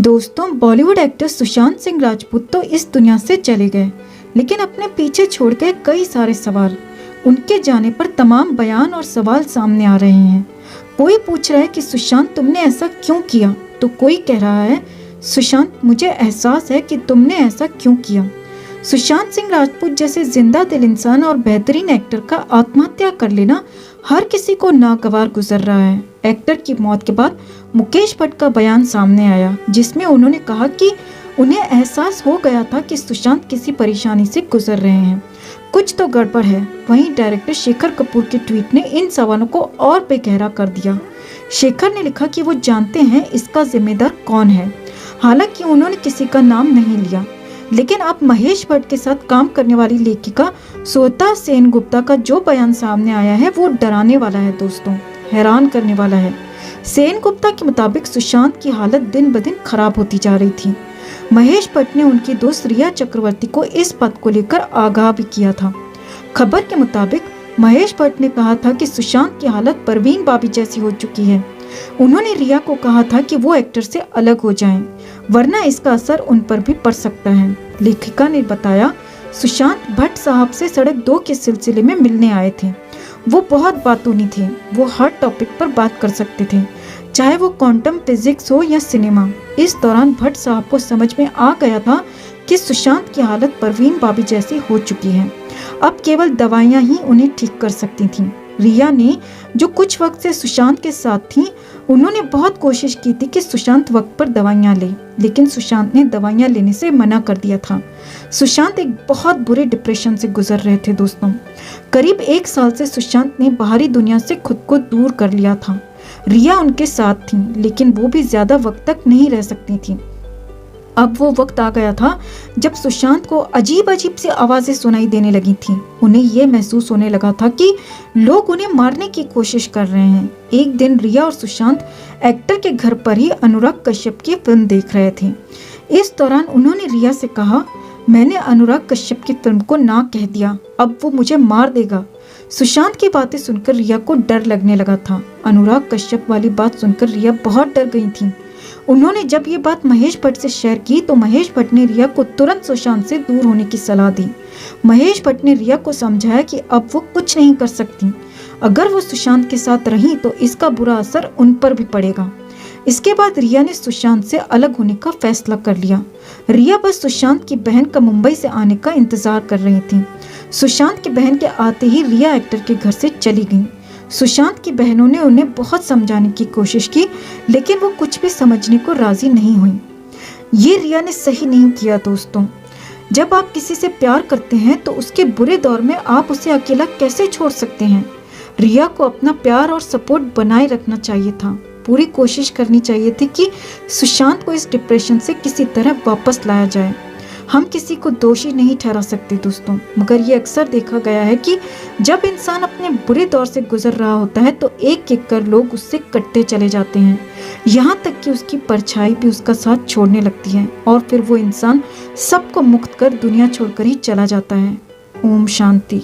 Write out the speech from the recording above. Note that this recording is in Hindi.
दोस्तों, बॉलीवुड एक्टर सुशांत सिंह राजपूत तो इस दुनिया से चले गए, लेकिन अपने पीछे छोड़ गए कई सारे सवाल। उनके जाने पर तमाम बयान और सवाल सामने आ रहे हैं। कोई पूछ रहा है कि सुशांत तुमने ऐसा क्यों किया, तो कोई कह रहा है सुशांत मुझे एहसास है कि तुमने ऐसा क्यों किया। सुशांत सिंह राजपूत जैसे जिंदा दिल इंसान और बेहतरीन एक्टर का आत्महत्या कर लेना हर किसी को नागवार गुजर रहा है। एक्टर की मौत के बाद मुकेश भट्ट का बयान सामने आया, जिसमें उन्होंने कहा कि उन्हें एहसास हो गया था कि सुशांत किसी परेशानी से गुजर रहे हैं, कुछ तो गड़बड़ है। वहीं डायरेक्टर शेखर कपूर के ट्वीट ने इन सवालों को और बेगहरा कर दिया। शेखर ने लिखा कि वो जानते हैं इसका जिम्मेदार कौन है। हालांकि उन्होंने किसी का नाम नहीं लिया, लेकिन अब महेश भट्ट के साथ काम करने वाली लेखिका श्वेता सेनगुप्ता का जो बयान सामने आया है वो डराने वाला है दोस्तों, हैरान करने वाला है। सेनगुप्ता के मुताबिक सुशांत की हालत दिन ब दिन खराब होती जा रही थी। महेश भट्ट ने उनकी दोस्त रिया चक्रवर्ती को इस बात को लेकर आगाह भी किया था। खबर के मुताबिक महेश भट्ट ने कहा था कि सुशांत की हालत परवीन बाबी जैसी हो चुकी है। उन्होंने रिया को कहा था कि वो एक्टर से अलग हो जाएं, वरना इसका असर उन पर भी पड़ सकता है। लेखिका ने बताया, सुशांत भट्ट साहब से सड़क 2 के सिलसिले में मिलने आए थे। वो बहुत बातूनी थे, वो हर टॉपिक पर बात कर सकते थे, चाहे वो क्वांटम फिजिक्स हो या सिनेमा। इस दौरान भट्ट साहब को समझ में आ गया था कि सुशांत की हालत परवीन बाबी जैसी हो चुकी है। अब केवल दवाइयां ही उन्हें ठीक कर सकती थीं। रिया ने, जो कुछ वक्त से सुशांत के साथ थी, उन्होंने बहुत कोशिश की थी कि सुशांत वक्त पर दवाइयां ले, लेकिन सुशांत ने दवाइयां लेने से मना कर दिया था। सुशांत एक बहुत बुरे डिप्रेशन से गुजर रहे थे दोस्तों। करीब 1 साल से सुशांत ने बाहरी दुनिया से खुद को दूर कर लिया था। रिया उनके साथ थी, लेकिन वो भी ज्यादा वक्त तक नहीं रह सकती थी। अब वो वक्त आ गया था जब सुशांत को अजीब अजीब सी आवाजें सुनाई देने लगी थी। उन्हें ये महसूस होने लगा था कि लोग उन्हें मारने की कोशिश कर रहे हैं। एक दिन रिया और सुशांत एक्टर के घर पर ही अनुराग कश्यप की फिल्म देख रहे थे। इस दौरान उन्होंने रिया से कहा, मैंने अनुराग कश्यप की फिल्म को ना कह दिया, अब वो मुझे मार देगा। सुशांत की बातें सुनकर रिया को डर लगने लगा था। अनुराग कश्यप वाली बात सुनकर रिया बहुत डर गई थी। उन्होंने जब ये बात महेश भट्ट से शेयर की तो महेश भट्ट ने रिया को तुरंत सुशांत से दूर होने की सलाह दी। महेश भट्ट ने रिया को समझाया कि अब वो कुछ नहीं कर सकती। अगर वो सुशांत के साथ रही तो इसका बुरा असर उन पर भी पड़ेगा। इसके बाद रिया ने सुशांत से अलग होने का फैसला कर लिया। रिया बस सुशांत की बहन का मुंबई से आने का इंतजार कर रही थी। सुशांत की बहन के आते ही रिया एक्टर के घर से चली गई। सुशांत की बहनों ने उन्हें बहुत समझाने की कोशिश की, लेकिन वो कुछ भी समझने को राजी नहीं हुई। ये रिया ने सही नहीं किया दोस्तों। जब आप किसी से प्यार करते हैं तो उसके बुरे दौर में आप उसे अकेला कैसे छोड़ सकते हैं। रिया को अपना प्यार और सपोर्ट बनाए रखना चाहिए था। पूरी कोशिश करनी चाहिए थी कि सुशांत को इस डिप्रेशन से किसी तरह वापस लाया जाए। हम किसी को दोषी नहीं ठहरा सकते दोस्तों, मगर ये अक्सर देखा गया है कि जब इंसान अपने बुरे दौर से गुजर रहा होता है तो एक एक कर लोग उससे कटते चले जाते हैं, यहाँ तक कि उसकी परछाई भी उसका साथ छोड़ने लगती है और फिर वो इंसान सबको मुक्त कर दुनिया छोड़कर ही चला जाता है। ओम शांति।